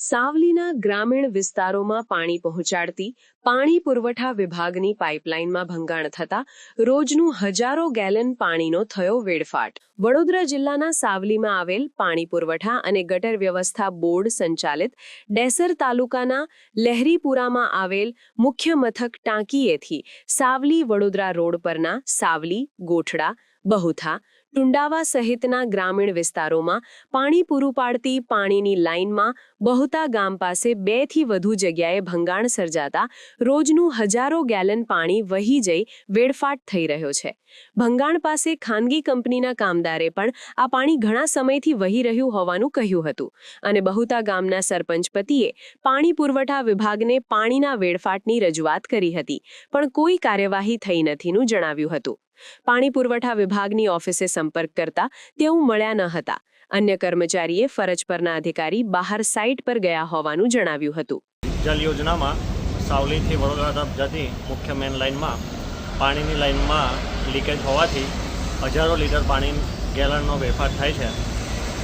સાવલીના ગ્રામીણ વિસ્તારોમાં પાણી પહોંચાડતી પાણી પુરવઠા વિભાગની પાઇપલાઇનમાં ભંગાણ થતા રોજનું હજારો ગેલન પાણીનો થયો વેડફાટ. વડોદરા જિલ્લાના સાવલીમાં આવેલ પાણી પુરવઠા અને ગટર વ્યવસ્થા બોર્ડ સંચાલિત ડેસર તાલુકાના લહેરીપુરામાં આવેલ મુખ્ય મથક ટાંકીએથી સાવલી વડોદરા રોડ પરના સાવલી, ગોઠડા, બહુથા, ટુંડાવા સહિતના ગ્રામીણ વિસ્તારોમાં પાણી પૂરું પાડતી પાણીની લાઇનમાં બહુતા ગામ પાસે 2 થી વધુ જગ્યાએ ભંગાણ સર્જાતા રોજનું હજારો ગેલન પાણી વહી જઈ વેડફાટ થઈ રહ્યો છે. ભંગાણ પાસે ખાનગી કંપનીના કામદારે પણ આ પાણી ઘણા સમયથી વહી રહ્યું હોવાનું કહ્યું હતું અને બહુતા ગામના સરપંચ પતિએ પાણી પુરવઠા વિભાગને પાણીના વેડફાટની રજૂઆત કરી હતી, પણ કોઈ કાર્યવાહી થઈ નથીનું જણાવ્યું હતું. પાણી પુરવઠા વિભાગની ઓફિસે સંપર્ક કરતા તેઓ મળ્યા ન હતા. અન્ય કર્મચારીએ ફરજ પરના અધિકારી બહાર સાઇટ પર ગયા હોવાનું જણાવ્યું હતું. જલ યોજનામાં સાવલીથી વડોદરા તરફ જતી મુખ્ય મેન લાઇનમાં પાણીની લાઇનમાં લીકેજ હોવાથી હજારો લીટર પાણી ગેલનનો વેડફાટ થાય છે,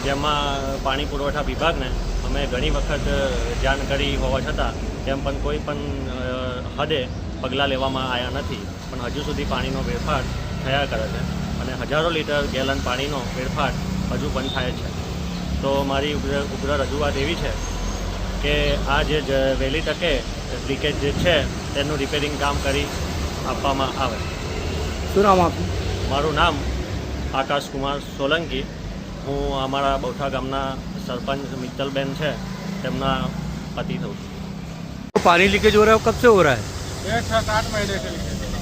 જેમાં પાણી પુરવઠા વિભાગને અમે ઘણી વખત જાણ કરી હોવા છતાં તેમ પણ કોઈ પણ હદે પગલાં લેવામાં આવ્યા નથી. પણ હજુ સુધી પાણીનો વેડફાટ થયા કરે છે અને હજારો લીટર ગેલન પાણીનો વેડફાટ હજુ પણ થાય છે. તો મારી ઉગ્ર રજૂઆત એવી છે કે આ જે વહેલી તકે લીકેજ જે છે તેનું રિપેરિંગ કામ કરી આપવામાં આવે. શું નામ આપ્યું? મારું નામ આકાશ કુમાર સોલંકી. હું અમારા બહુથા ગામના સરપંચ મિત્તલબેન છે તેમના પતિ થઉં છું. पानी लीकेज हो रहा है, कब से हो रहा है? 7-8 महीने से लीकेज हो रहा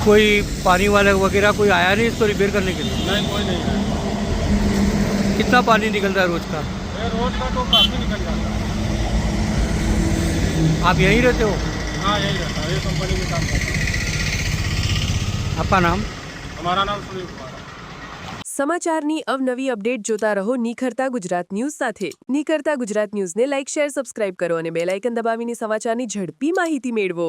कोई पानी वाला वगैरह कोई आया नहीं इसको रिपेयर करने के लिए? है। नहीं, कोई नहीं है। कितना पानी निकलता है रोज का? ये रोज का तो काफ़ी निकल जाता है। आप यहीं रहते हो? हाँ, यही रहता है, ये कंपनी में काम करता है। आपका नाम? हमारा नाम सुनील कुमार है। સમાચારની અવનવી અપડેટ જોતા રહો નિખરતા ગુજરાત ન્યૂઝ સાથે. નિખરતા ગુજરાત ન્યૂઝને લાઇક, શેર, સબસ્ક્રાઇબ કરો અને બેલ આઇકન દબાવીને સમાચારની ઝડપી માહિતી મેળવો.